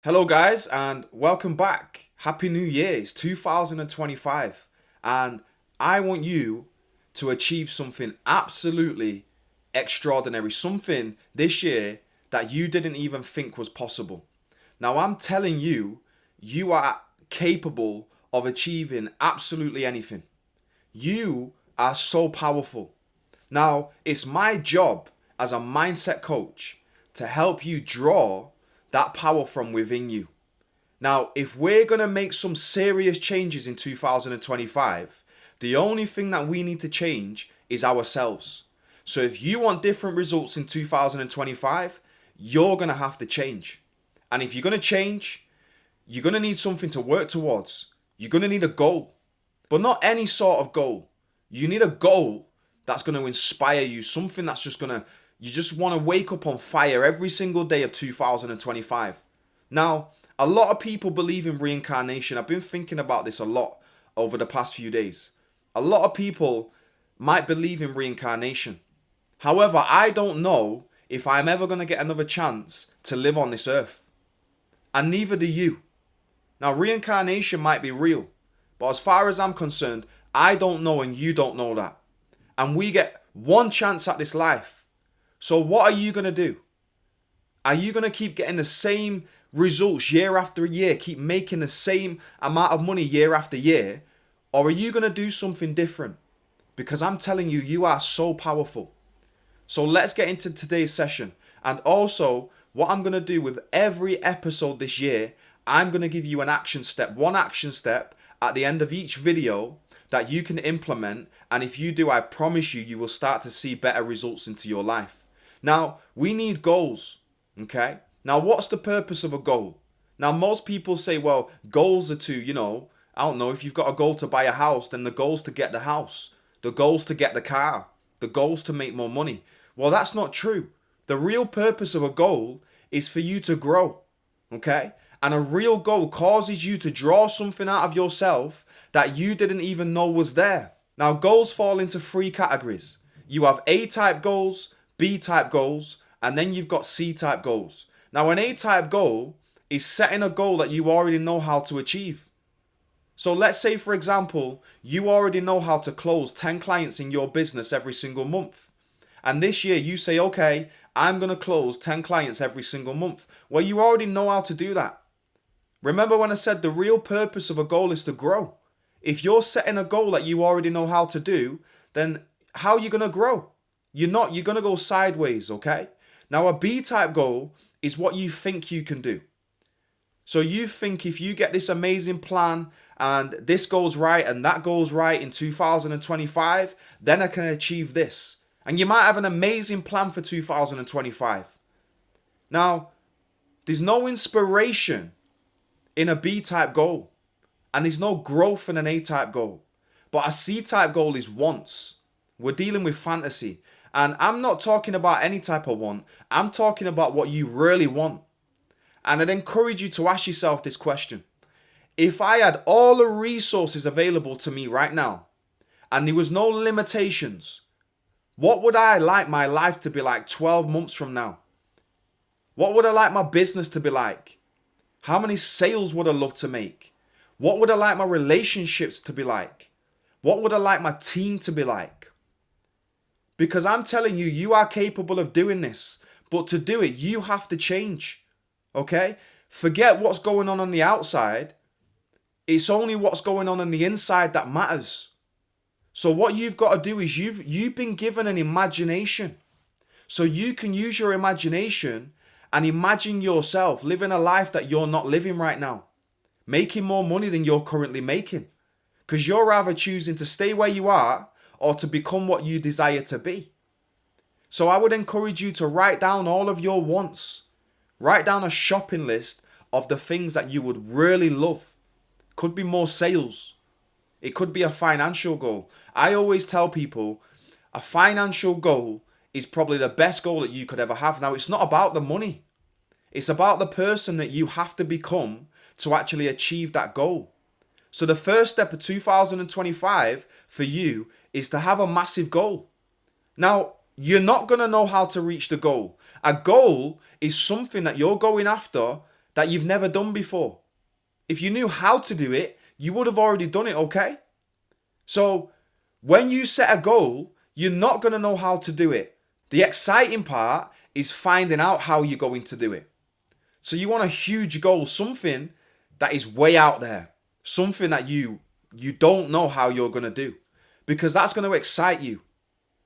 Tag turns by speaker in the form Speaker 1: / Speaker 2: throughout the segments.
Speaker 1: Hello, guys, and welcome back. Happy New Year. It's 2025, and I want you to achieve something absolutely extraordinary, something this year that you didn't even think was possible. Now, I'm telling you, you are capable of achieving absolutely anything. You are so powerful. Now, it's my job as a mindset coach to help you draw that power from within you. Now, if we're going to make some serious changes in 2025, the only thing that we need to change is ourselves. So if you want different results in 2025, you're going to have to change. And if you're going to change, you're going to need something to work towards. You're going to need a goal, but not any sort of goal. You need a goal that's going to inspire you, something that's just going to, you just want to wake up on fire every single day of 2025. Now, a lot of people believe in reincarnation. I've been thinking about this a lot over the past few days. A lot of people might believe in reincarnation. However, I don't know if I'm ever going to get another chance to live on this earth. And neither do you. Now, reincarnation might be real, but as far as I'm concerned, I don't know and you don't know that. And we get one chance at this life. So what are you going to do? Are you going to keep getting the same results year after year, keep making the same amount of money year after year? Or are you going to do something different? Because I'm telling you, you are so powerful. So let's get into today's session. And also, what I'm going to do with every episode this year, I'm going to give you an action step, one action step at the end of each video that you can implement. And if you do, I promise you, you will start to see better results into your life. Now, we need goals, okay? Now, what's the purpose of a goal? Now, most people say, well, goals are to, I don't know, if you've got a goal to buy a house, then the goal's to get the house. The goal's to get the car. The goal's to make more money. Well, that's not true. The real purpose of a goal is for you to grow, okay? And a real goal causes you to draw something out of yourself that you didn't even know was there. Now, goals fall into three categories. You have A-type goals, B-type goals, and then you've got C-type goals. Now, an A-type goal is setting a goal that you already know how to achieve. So let's say, for example, you already know how to close 10 clients in your business every single month. And this year you say, okay, I'm going to close 10 clients every single month. Well, you already know how to do that. Remember when I said the real purpose of a goal is to grow? If you're setting a goal that you already know how to do, then how are you going to grow? You're not. You're going to go sideways, okay? Now, a B-type goal is what you think you can do. So you think if you get this amazing plan and this goes right and that goes right in 2025, then I can achieve this. And you might have an amazing plan for 2025. Now, there's no inspiration in a B-type goal. And there's no growth in an A-type goal. But a C-type goal is wants. We're dealing with fantasy. And I'm not talking about any type of want. I'm talking about what you really want. And I'd encourage you to ask yourself this question. If I had all the resources available to me right now, and there was no limitations, what would I like my life to be like 12 months from now? What would I like my business to be like? How many sales would I love to make? What would I like my relationships to be like? What would I like my team to be like? Because I'm telling you, you are capable of doing this. But to do it, you have to change. Okay? Forget what's going on the outside. It's only what's going on the inside that matters. So what you've got to do is you've been given an imagination. So you can use your imagination and imagine yourself living a life that you're not living right now. Making more money than you're currently making. Because you're either choosing to stay where you are or to become what you desire to be. So I would encourage you to write down all of your wants. Write down a shopping list of the things that you would really love. Could be more sales. It could be a financial goal. I always tell people a financial goal is probably the best goal that you could ever have. Now, it's not about the money. It's about the person that you have to become to actually achieve that goal. So the first step of 2025 for you is to have a massive goal. Now, you're not going to know how to reach the goal. A goal is something that you're going after that you've never done before. If you knew how to do it, you would have already done it, okay? So when you set a goal, you're not going to know how to do it. The exciting part is finding out how you're going to do it. So you want a huge goal, something that is way out there, something that you don't know how you're going to do, because that's going to excite you.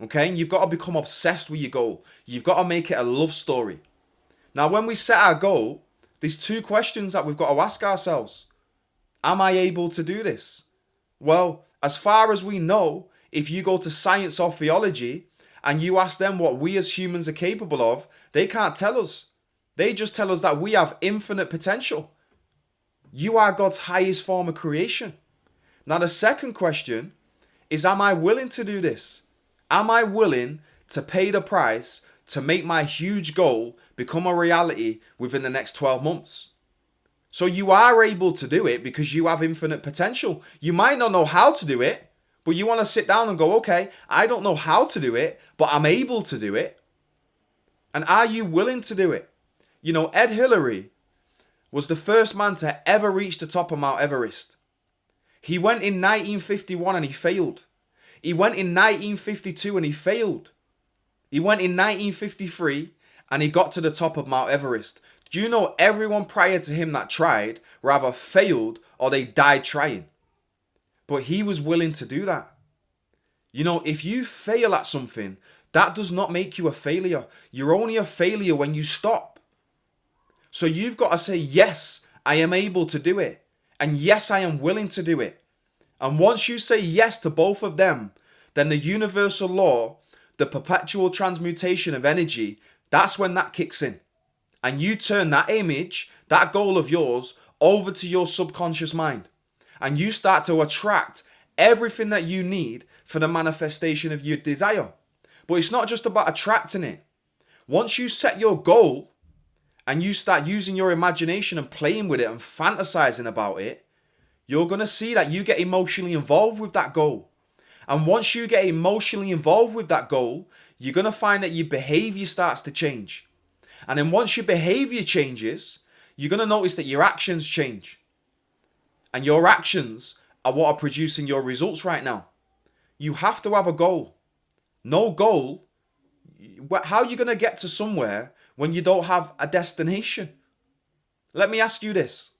Speaker 1: Okay? And you've got to become obsessed with your goal. You've got to make it a love story. Now, when we set our goal, there's two questions that we've got to ask ourselves. Am I able to do this? Well, as far as we know, if you go to science or theology and you ask them what we as humans are capable of, they can't tell us. They just tell us that we have infinite potential. You are God's highest form of creation. Now, the second question is, am I willing to do this? Am I willing to pay the price to make my huge goal become a reality within the next 12 months? So you are able to do it because you have infinite potential. You might not know how to do it, but you want to sit down and go, okay, I don't know how to do it, but I'm able to do it. And are you willing to do it? You know, Ed Hillary was the first man to ever reach the top of Mount Everest. He went in 1951 and he failed. He went in 1952 and he failed. He went in 1953 and he got to the top of Mount Everest. Do you know everyone prior to him that tried rather failed or they died trying? But he was willing to do that. You know, if you fail at something, that does not make you a failure. You're only a failure when you stop. So you've got to say, yes, I am able to do it. And yes, I am willing to do it. And once you say yes to both of them, then the universal law, the perpetual transmutation of energy, that's when that kicks in. And you turn that image, that goal of yours, over to your subconscious mind. And you start to attract everything that you need for the manifestation of your desire. But it's not just about attracting it. Once you set your goal and you start using your imagination and playing with it and fantasizing about it, you're going to see that you get emotionally involved with that goal. And once you get emotionally involved with that goal, you're going to find that your behavior starts to change. And then once your behavior changes, you're going to notice that your actions change. And your actions are what are producing your results right now. You have to have a goal. No goal. How are you going to get to somewhere when you don't have a destination? Let me ask you this.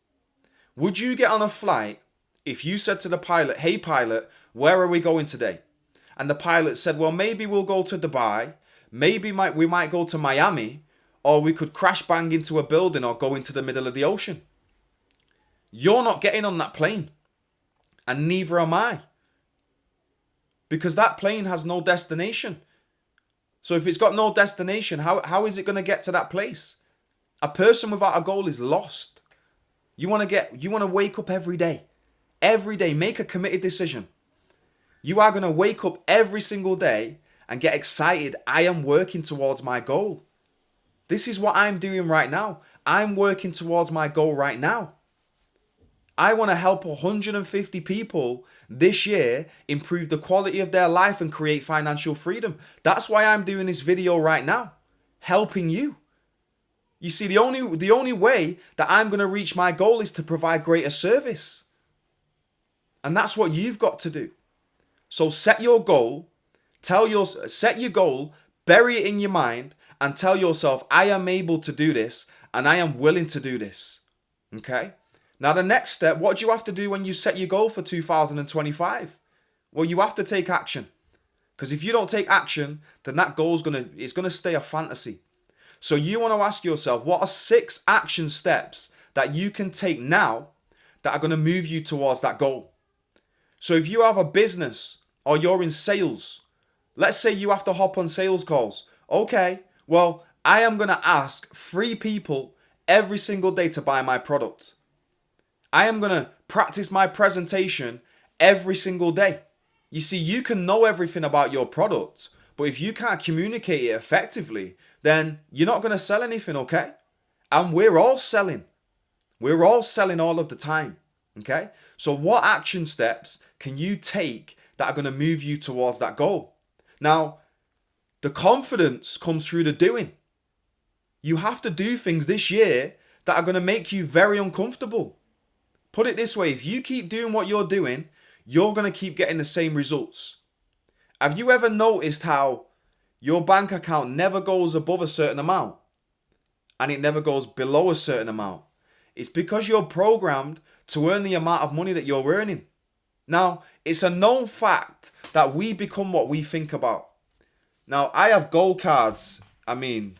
Speaker 1: Would you get on a flight if you said to the pilot, hey pilot, where are we going today? And the pilot said, well, maybe we'll go to Dubai. Maybe we might go to Miami. Or we could crash bang into a building or go into the middle of the ocean. You're not getting on that plane. And neither am I. Because that plane has no destination. So if it's got no destination, how is it going to get to that place? A person without a goal is lost. You want to wake up every day. Every day, make a committed decision. You are going to wake up every single day and get excited. I am working towards my goal. This is what I'm doing right now. I'm working towards my goal right now. I want to help 150 people this year improve the quality of their life and create financial freedom. That's why I'm doing this video right now, helping you. You see, the only way that I'm going to reach my goal is to provide greater service. And that's what you've got to do. So set your goal, set your goal, bury it in your mind, and tell yourself, I am able to do this and I am willing to do this. Okay? Now the next step, what do you have to do when you set your goal for 2025? Well, you have to take action. Because if you don't take action, then that goal is going to stay a fantasy. So you want to ask yourself, what are 6 action steps that you can take now that are going to move you towards that goal? So if you have a business or you're in sales, let's say you have to hop on sales calls. Okay, well, I am going to ask 3 people every single day to buy my product. I am going to practice my presentation every single day. You see, you can know everything about your product, but if you can't communicate it effectively, then you're not going to sell anything, okay? And we're all selling. We're all selling all of the time, okay? So what action steps can you take that are going to move you towards that goal? Now, the confidence comes through the doing. You have to do things this year that are going to make you very uncomfortable. Put it this way, if you keep doing what you're doing, you're going to keep getting the same results. Have you ever noticed how your bank account never goes above a certain amount and it never goes below a certain amount? It's because you're programmed to earn the amount of money that you're earning. Now, it's a known fact that we become what we think about. Now, I have gold cards. I've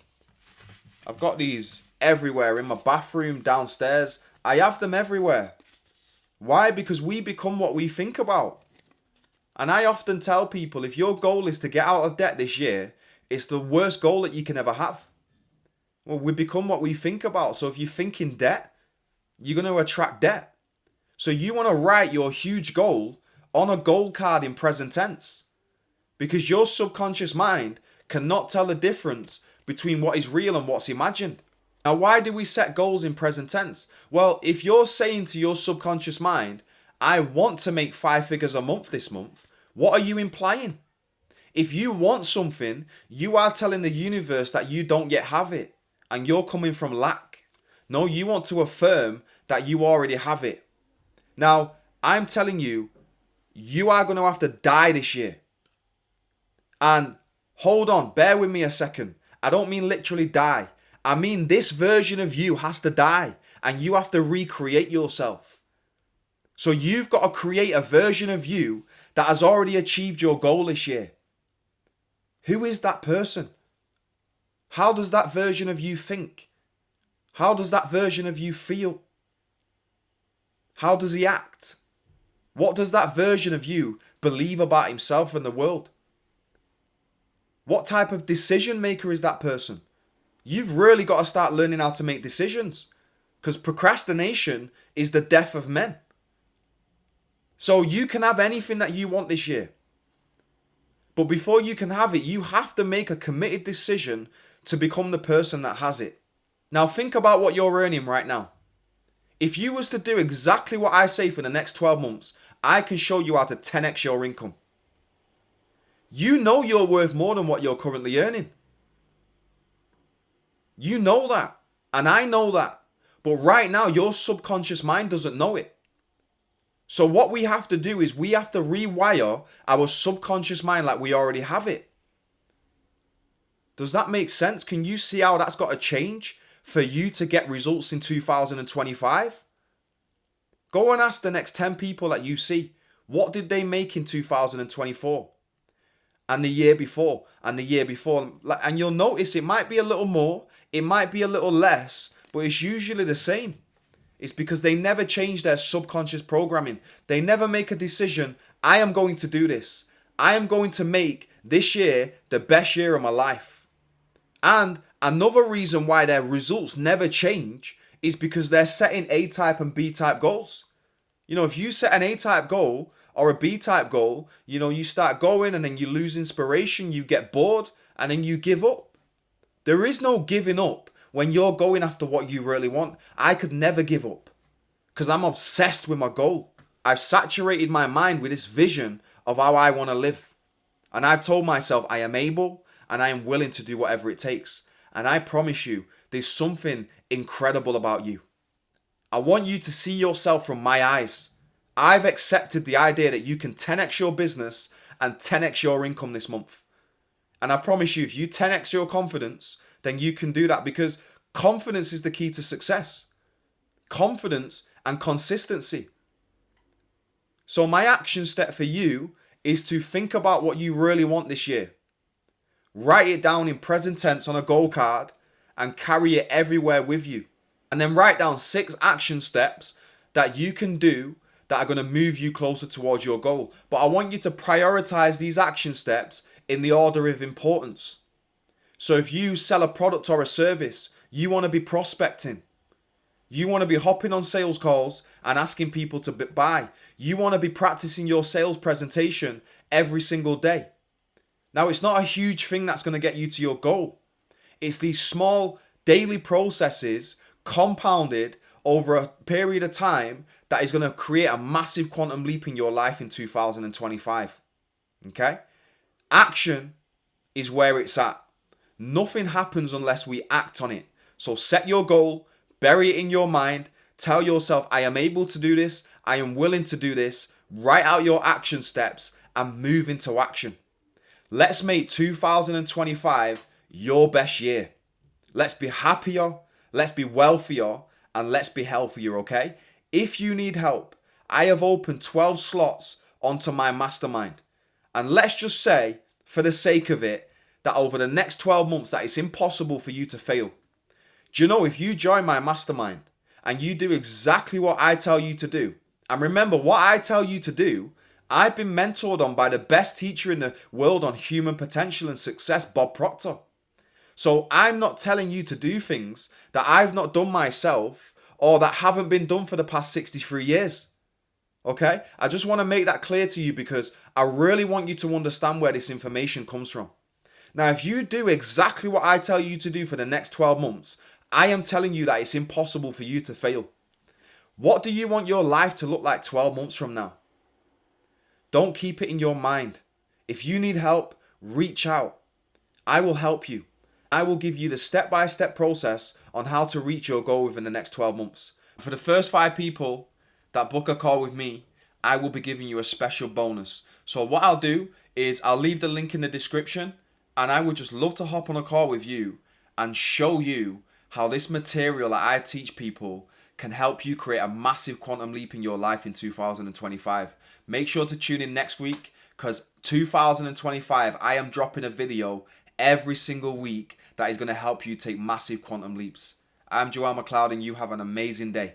Speaker 1: got these everywhere, in my bathroom, downstairs. I have them everywhere. Why? Because we become what we think about. And I often tell people, if your goal is to get out of debt this year, it's the worst goal that you can ever have. Well, we become what we think about. So if you think in debt, you're going to attract debt. So you want to write your huge goal on a gold card in present tense, because your subconscious mind cannot tell the difference between what is real and what's imagined. Now, why do we set goals in present tense? Well, if you're saying to your subconscious mind, I want to make 5 figures a month this month, what are you implying? If you want something, you are telling the universe that you don't yet have it and you're coming from lack. No, you want to affirm that you already have it. Now, I'm telling you, you are going to have to die this year. And hold on, bear with me a second. I don't mean literally die. I mean this version of you has to die and you have to recreate yourself. So you've got to create a version of you that has already achieved your goal this year. Who is that person? How does that version of you think? How does that version of you feel? How does he act? What does that version of you believe about himself and the world? What type of decision maker is that person? You've really got to start learning how to make decisions, because procrastination is the death of men. So you can have anything that you want this year. But before you can have it, you have to make a committed decision to become the person that has it. Now think about what you're earning right now. If you was to do exactly what I say for the next 12 months, I can show you how to 10x your income. You know you're worth more than what you're currently earning. You know that. And I know that. But right now, your subconscious mind doesn't know it. So what we have to do is we have to rewire our subconscious mind like we already have it. Does that make sense? Can you see how that's got to change for you to get results in 2025? Go and ask the next 10 people that you see, what did they make in 2024? And the year before, and the year before. And you'll notice it might be a little more, it might be a little less, but it's usually the same. It's because they never change their subconscious programming. They never make a decision, I am going to do this. I am going to make this year the best year of my life. And another reason why their results never change is because they're setting A-type and B-type goals. You know, if you set an A-type goal or a B-type goal, you know, you start going and then you lose inspiration, you get bored, and then you give up. There is no giving up when you're going after what you really want. I could never give up because I'm obsessed with my goal. I've saturated my mind with this vision of how I want to live. And I've told myself I am able and I am willing to do whatever it takes. And I promise you, there's something incredible about you. I want you to see yourself from my eyes. I've accepted the idea that you can 10x your business and 10x your income this month. And I promise you, if you 10x your confidence, then you can do that, because confidence is the key to success. Confidence and consistency. So my action step for you is to think about what you really want this year. Write it down in present tense on a goal card and carry it everywhere with you. And then write down 6 action steps that you can do that are going to move you closer towards your goal. But I want you to prioritize these action steps in the order of importance. So if you sell a product or a service, you want to be prospecting. You want to be hopping on sales calls and asking people to buy. You want to be practicing your sales presentation every single day. Now, it's not a huge thing that's going to get you to your goal. It's these small daily processes compounded over a period of time that is going to create a massive quantum leap in your life in 2025. Okay? Action is where it's at. Nothing happens unless we act on it. So set your goal, Bury it in your mind. Tell yourself, I am able to do this. I am willing to do this. Write out your action steps and move into action. Let's make 2025 your best year. Let's be happier, let's be wealthier, and let's be healthier, okay? If you need help, I have opened 12 slots onto my mastermind. And let's just say, for the sake of it, that over the next 12 months that it's impossible for you to fail. Do you know, if you join my mastermind and you do exactly what I tell you to do, and remember what I tell you to do, I've been mentored on by the best teacher in the world on human potential and success, Bob Proctor. So I'm not telling you to do things that I've not done myself or that haven't been done for the past 63 years. Okay? I just want to make that clear to you because I really want you to understand where this information comes from. Now, if you do exactly what I tell you to do for the next 12 months, I am telling you that it's impossible for you to fail. What do you want your life to look like 12 months from now? Don't keep it in your mind. If you need help, reach out. I will help you. I will give you the step-by-step process on how to reach your goal within the next 12 months. For the first 5 people that book a call with me, I will be giving you a special bonus. So what I'll do is I'll leave the link in the description, and I would just love to hop on a call with you and show you how this material that I teach people can help you create a massive quantum leap in your life in 2025. Make sure to tune in next week because 2025, I am dropping a video every single week that is going to help you take massive quantum leaps. I'm Joel McLeod and you have an amazing day.